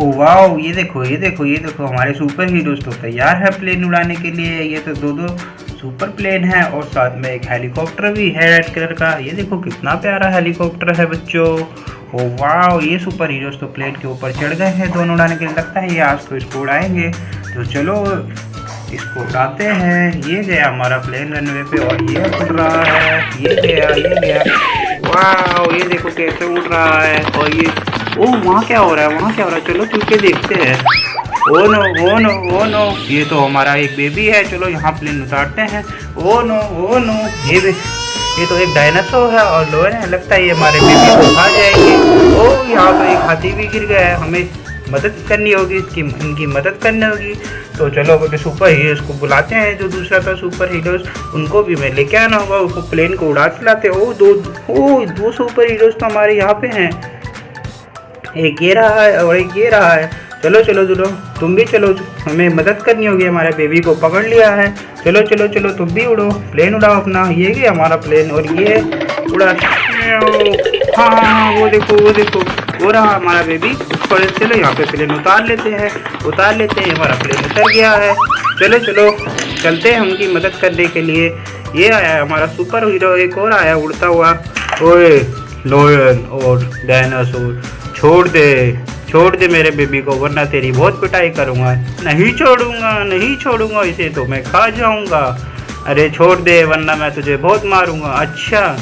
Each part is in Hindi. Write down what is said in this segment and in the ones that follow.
ओ वाओ, ये देखो ये देखो ये देखो, हमारे सुपर हीरोज तो तैयार है प्लेन उड़ाने के लिए। ये तो दो दो सुपर प्लेन है और साथ में एक हेलीकॉप्टर भी है रेड कलर का। ये देखो कितना प्यारा हेलीकॉप्टर है बच्चों। ओ वाओ, ये सुपर हीरोज तो प्लेन के ऊपर चढ़ गए हैं दोनों उड़ाने के लिए। लगता है ये आज तो इसको उड़ाएंगे, तो चलो इसको उड़ाते हैं। ये गया हमारा प्लेन रनवे पे और ये उड़ रहा है। ये गया। वाओ, ये देखो कैसे उड़ रहा है। और ये वहाँ क्या हो रहा है, वहाँ क्या हो रहा है, चलो चल के देखते हैं। Oh no oh no oh no, ये तो हमारा एक बेबी है। चलो यहाँ प्लेन उतारते हैं। ओ नो ओ नो, ये तो एक डायनासोर है और लोअर है। लगता है ये हमारे बेबी को खा जाएंगे। ओ, यहाँ तो एक हाथी भी गिर गया है। हमें मदद करनी होगी, इनकी मदद करनी होगी। तो चलो अपने सुपर हीरोज को बुलाते हैं। जो दूसरा था सुपर हीरोज, उनको भी मैं लेके आना होगा। उसको प्लेन को उड़ा चलाते। दो सुपर हीरोज तो हमारे यहाँ पे हैं। एक ये रहा है और एक ये रहा है। चलो चलो चलो, तुम भी चलो, हमें मदद करनी होगी। हमारे बेबी को पकड़ लिया है। चलो चलो चलो, तुम भी उड़ो, प्लेन उड़ाओ अपना। ये गया हमारा प्लेन और ये उड़ा। हाँ, वो देखो वो रहा हमारा बेबी। चलो यहाँ पे प्लेन उतार लेते हैं। हमारा प्लेन उतर गया है। चलो चलो चलते हैं उनकी मदद करने के लिए। ये आया है हमारा सुपर हीरो, एक और आया उड़ता हुआ। ओए लोयन और डायनासोर, छोड़ दे मेरे बेबी को, वरना तेरी बहुत पिटाई करूँगा। नहीं छोड़ूंगा इसे, तो मैं खा जाऊँगा। अरे छोड़ दे, वरना मैं तुझे बहुत मारूँगा। अच्छा,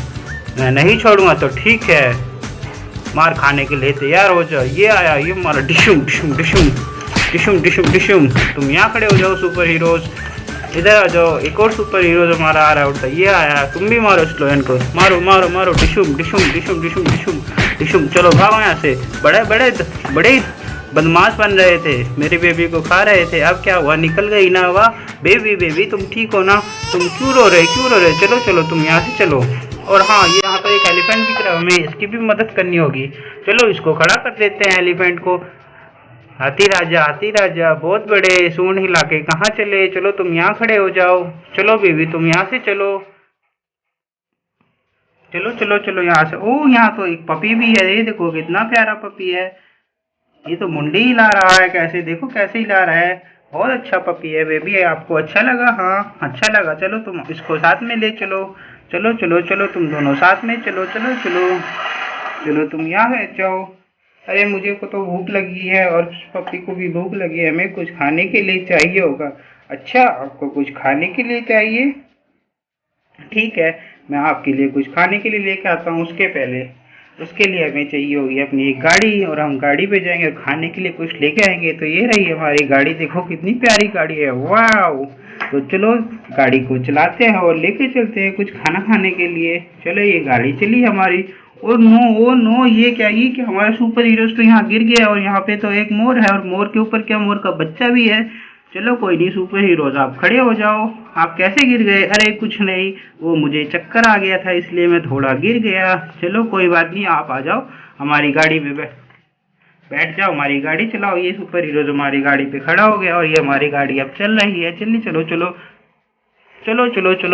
मैं नहीं छोड़ूंगा तो ठीक है, मार खाने के लिए तैयार हो जाओ। ये आया, ये मारा। डिशुम डिशुम डिशुम डिशुम डिशुम डिशुम। तुम यहाँ खड़े हो जाओ सुपर हीरोज, इधर आ जाओ। एक और सुपर हीरोज हमारा आ रहा है उड़ता। ये आया, तुम भी मारो स्लोयन को। मारो। डिशुम डिशुम डिशुम डिशुम डिशुम डिशुम। चलो भागो यहाँ से। बड़े बदमाश बन रहे थे, मेरे बेबी को खा रहे थे। अब क्या हुआ, निकल गई ना। हुआ बेबी तुम ठीक हो ना? तुम क्यों रो रहे? चलो तुम यहाँ से चलो। और हाँ, ये यहाँ पर एक एलिफेंट दिख रहा है, हमें इसकी भी मदद करनी होगी। चलो इसको खड़ा कर देते हैं एलिफेंट को। हाथी राजा बहुत बड़े, सूंड हिला के कहाँ चले? चलो तुम यहाँ खड़े हो जाओ। चलो बेबी तुम यहाँ से चलो। चलो यहाँ से। ओ, यहाँ तो एक पपी भी है। ये देखो कितना प्यारा पपी है। ये तो मुंडी हिला रहा है, कैसे देखो कैसे हिला रहा है। बहुत अच्छा पपी है बेबी है। आपको अच्छा लगा? हाँ अच्छा लगा। चलो तुम इसको साथ में ले चलो। चलो तुम दोनों साथ में चलो। चलो तुम यहाँ बैठ जाओ। अरे मुझे को तो भूख लगी है और पपी को भी भूख लगी है। हमें कुछ खाने के लिए चाहिए होगा। अच्छा, आपको कुछ खाने के लिए चाहिए? ठीक है, मैं आपके लिए कुछ खाने के लिए लेके आता हूँ। उसके लिए हमें चाहिए होगी अपनी एक गाड़ी, और हम गाड़ी पे जाएंगे और खाने के लिए कुछ लेके आएंगे। तो ये रही हमारी गाड़ी, देखो कितनी प्यारी गाड़ी है। वाह, तो चलो गाड़ी को चलाते हैं और लेके चलते हैं कुछ खाना खाने के लिए। चलो ये गाड़ी चली हमारी। ओ नो, ये क्या हमारा सुपर हीरोज तो यहाँ गिर गया। और यहाँ पे तो एक मोर है और मोर के ऊपर क्या, मोर का बच्चा भी है। चलो कोई नहीं सुपर हीरोज, आप खड़े हो जाओ। आप कैसे गिर गए? अरे कुछ नहीं, वो मुझे चक्कर आ गया था इसलिए मैं थोड़ा गिर गया। चलो कोई बात नहीं, आप आ जाओ हमारी गाड़ी में बैठ जाओ, हमारी गाड़ी चलाओ। ये सुपर हीरोज हमारी गाड़ी पे खड़ा हो गया और ये हमारी गाड़ी अब चल रही है। चलो,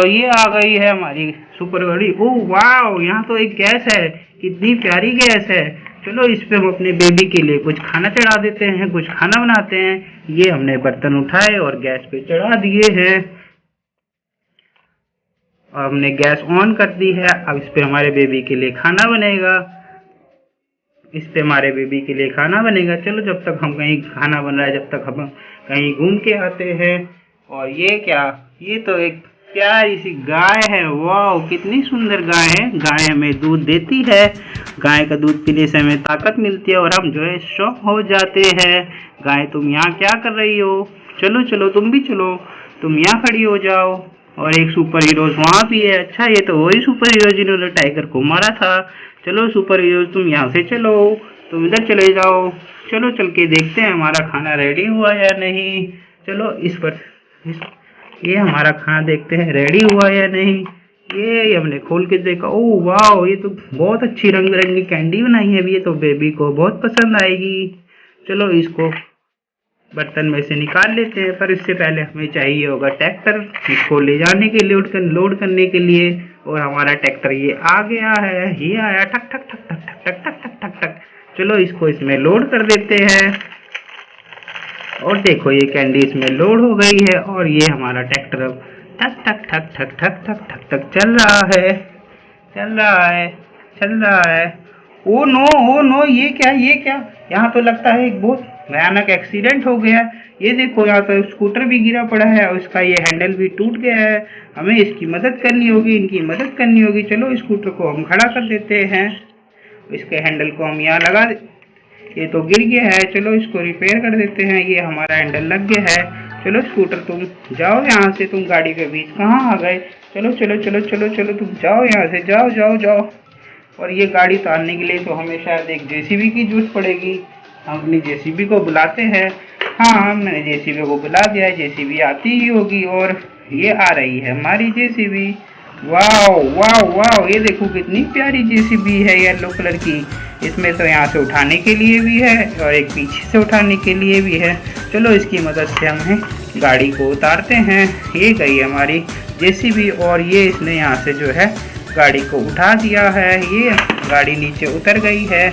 ये आ गई है हमारी सुपर गाड़ी। ओह वाह, यहाँ तो एक गैस है, कितनी प्यारी गैस है। चलो इस पे हम अपने बेबी के लिए कुछ खाना चढ़ा देते हैं, कुछ खाना बनाते हैं। ये हमने बर्तन उठाए और गैस पे चढ़ा दिए हैं और हमने गैस ऑन कर दी है। अब इस पे हमारे बेबी के लिए खाना बनेगा। चलो जब तक हम कहीं खाना बन रहा है, जब तक हम कहीं घूम के आते हैं। और ये क्या, ये तो एक प्यारी सी गाय है। वाह, कितनी सुंदर गाय है। गाय हमें दूध देती है। गाय का दूध पीने से हमें ताकत मिलती है और हम जो है स्ट्रॉन्ग हो जाते हैं। गाय तुम यहाँ क्या कर रही हो? चलो तुम भी चलो, तुम यहाँ खड़ी हो जाओ। और एक सुपर हीरोज वहाँ भी है। अच्छा, ये तो वही सुपर हीरो जिन्होंने टाइगर को मारा था। चलो सुपर हीरोज तुम यहाँ से चलो, तुम इधर चले जाओ। चलो चल के देखते हैं हमारा खाना रेडी हुआ या नहीं। चलो ये हमारा खाना देखते हैं रेडी हुआ या नहीं। ये हमने खोल के देखा। ओह वाह, ये तो बहुत अच्छी रंग बिरंगी कैंडी बनाई है। ये तो बेबी को बहुत पसंद आएगी। चलो इसको बर्तन में से निकाल लेते हैं, पर इससे पहले हमें चाहिए होगा ट्रैक्टर, इसको ले जाने के लिए, लोड करने के लिए। और हमारा ट्रैक्टर ये आ गया है, ये आया, ठक ठक ठक ठक ठक ठक ठक ठक ठक ठक। चलो इसको इसमें लोड कर देते हैं। और देखो ये कैंडी इसमें लोड हो गई है और ये हमारा ट्रैक्टर अब ठक ठक ठक ठक ठक ठक ठक ठक चल रहा है, चल रहा है, चल रहा है। ओ नो, ये क्या, ये क्या? यहाँ तो लगता है एक बहुत भयानक एक्सीडेंट हो गया। ये देखो यहाँ तो स्कूटर भी गिरा पड़ा है और इसका ये हैंडल भी टूट गया है। हमें इसकी मदद करनी होगी, इनकी मदद करनी होगी। चलो स्कूटर को हम खड़ा कर देते हैं, इसके हैंडल को हम यहाँ लगा दे। ये तो गिर गया है, चलो इसको रिपेयर कर देते हैं। ये हमारा हैंडल लग गया है। चलो स्कूटर तुम जाओ यहाँ से, तुम गाड़ी के बीच कहाँ आ गए? चलो चलो चलो चलो चलो तुम जाओ यहाँ से, जाओ जाओ जाओ। और ये गाड़ी उतारने के लिए तो हमें शायद एक जेसीबी की जरूरत पड़ेगी। हम अपनी जेसीबी को बुलाते हैं। हाँ, हमने जेसीबी को बुला दिया है, जेसीबी आती ही होगी और ये आ रही है हमारी जेसीबी। वाओ वाओ वाओ, ये देखो कितनी प्यारी जेसीबी है येलो कलर की। इसमें तो यहाँ से उठाने के लिए भी है और एक पीछे से उठाने के लिए भी है। चलो इसकी मदद से हमें गाड़ी को उतारते हैं। ये गई हमारी जेसीबी और ये इसने यहाँ से जो है गाड़ी को उठा दिया है। ये गाड़ी नीचे उतर गई है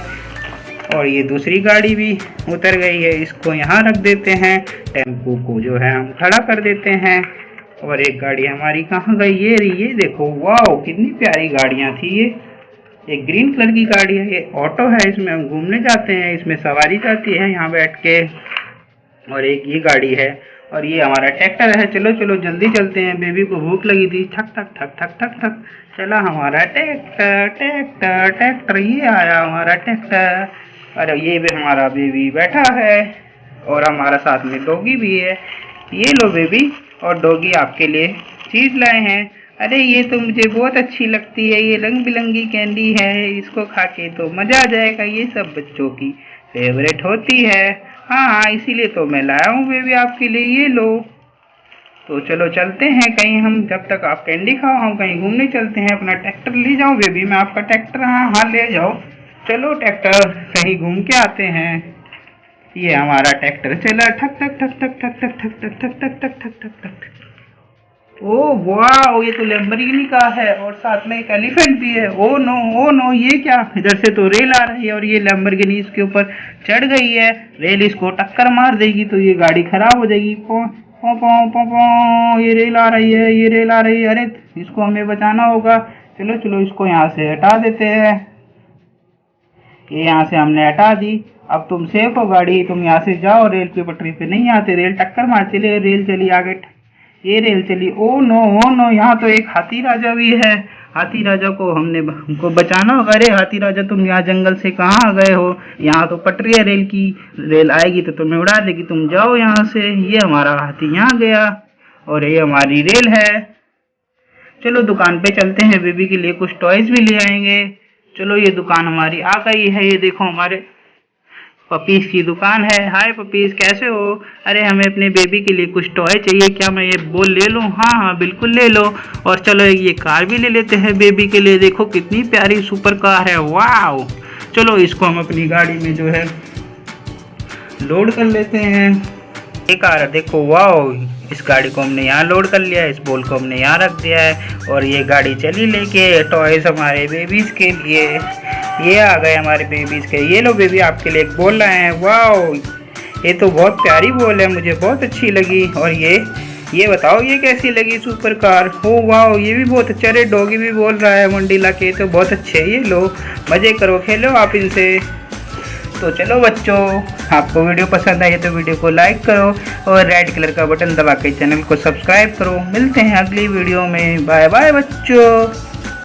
और ये दूसरी गाड़ी भी उतर गई है। इसको यहाँ रख देते हैं, टेम्पो को जो है हम खड़ा कर देते हैं। और एक गाड़ी हमारी कहाँ गई? ये देखो, वाओ कितनी प्यारी गाड़ियाँ थी ये। एक ग्रीन कलर की गाड़ी है, ये ऑटो है, इसमें हम घूमने जाते हैं, इसमें सवारी जाती है यहाँ बैठ के। और एक ये गाड़ी है और ये हमारा ट्रैक्टर है। चलो चलो जल्दी चलते हैं, बेबी को भूख लगी थी। ठक ठक ठक ठक ठक ठक चला हमारा ट्रैक्टर ट्रैक्टर ट्रैक्टर। ये आया हमारा ट्रैक्टर। अरे ये भी हमारा बेबी बैठा है और हमारा साथ में डॉगी भी है। ये लो बेबी और डॉगी आपके लिए चीज़ लाए हैं। अरे ये तो मुझे बहुत अच्छी लगती है, ये रंग बिरंगी कैंडी है, इसको खा के तो मज़ा आ जाएगा। ये सब बच्चों की फेवरेट होती है। हाँ, इसीलिए तो मैं लाया हूँ बेबी आपके लिए, ये लो। तो चलो चलते हैं कहीं हम, जब तक आप कैंडी खाओ हम कहीं घूमने चलते हैं। अपना ट्रैक्टर ले जाओ बेबी, मैं आपका ट्रैक्टर, हाँ ले जाओ। चलो ट्रैक्टर कहीं घूम के आते हैं। ये हमारा ट्रैक्टर चला, ठक ठक ठक ठक ठक ठक ठक ठक ठक ठक ठक ठक ठक ठक। ओह वाह, ये तो लैम्बोर्गिनी का है और साथ में एक एलिफेंट भी है। ओ नो, ये क्या? इधर से तो रेल आ रही है और ये लैम्बोर्गिनी इसके ऊपर चढ़ गई है। रेल इसको टक्कर मार देगी तो ये गाड़ी खराब हो जाएगी। पो पो पो पो पो, ये रेल आ रही है, ये रेल आ रही है। अरे इसको हमें बचाना होगा। चलो चलो इसको यहाँ से हटा देते हैं। ये यहाँ से हमने हटा दी। अब तुम सेफ हो गाड़ी, तुम यहाँ से जाओ, रेल की पटरी पे नहीं आते, रेल टक्कर मारती है। रेल चली आगे, ये रेल चली। ओ नो, यहाँ तो एक हाथी राजा भी है। हाथी राजा को हमको बचाना होगा। अरे हाथी राजा तुम यहाँ जंगल से कहाँ आ गए हो? यहाँ तो पटरी है रेल की, रेल आएगी तो तुम्हें उड़ा देगी, तुम जाओ यहाँ से। ये हमारा हाथी यहाँ गया और ये हमारी रेल है। चलो दुकान पे चलते हैं, बेबी के लिए कुछ टॉयज भी ले आएंगे। चलो ये दुकान हमारी आ गई है। ये देखो हमारे पपीज की दुकान है। हाय पपीज, कैसे हो? अरे हमें अपने बेबी के लिए कुछ टॉय चाहिए, क्या मैं ये बॉल ले लूँ? हाँ बिल्कुल ले लो। और चलो ये कार भी ले लेते हैं बेबी के लिए। देखो कितनी प्यारी सुपर कार है, वाओ। चलो इसको हम अपनी गाड़ी में जो है लोड कर लेते हैं। ये कार देखो, वाओ, इस गाड़ी को हमने यहाँ लोड कर लिया है, इस बॉल को हमने यहाँ रख दिया है और ये गाड़ी चली लेके टॉयज हमारे बेबीज के लिए। ये आ गए हमारे बेबीज के। ये लो बेबी आपके लिए एक बॉल लाए हैं। वाओ, ये तो बहुत प्यारी बॉल है, मुझे बहुत अच्छी लगी। और ये बताओ ये कैसी लगी सुपर कार? हो वाओ, ये भी बहुत अच्छा। अरे डॉगी भी बोल रहा है मंडीला के, तो बहुत अच्छे। ये लो मज़े करो, खेलो आप इनसे। तो चलो बच्चों, आपको वीडियो पसंद आई तो वीडियो को लाइक करो और रेड कलर का बटन दबा के चैनल को सब्सक्राइब करो। मिलते हैं अगली वीडियो में। बाय बाय बच्चों।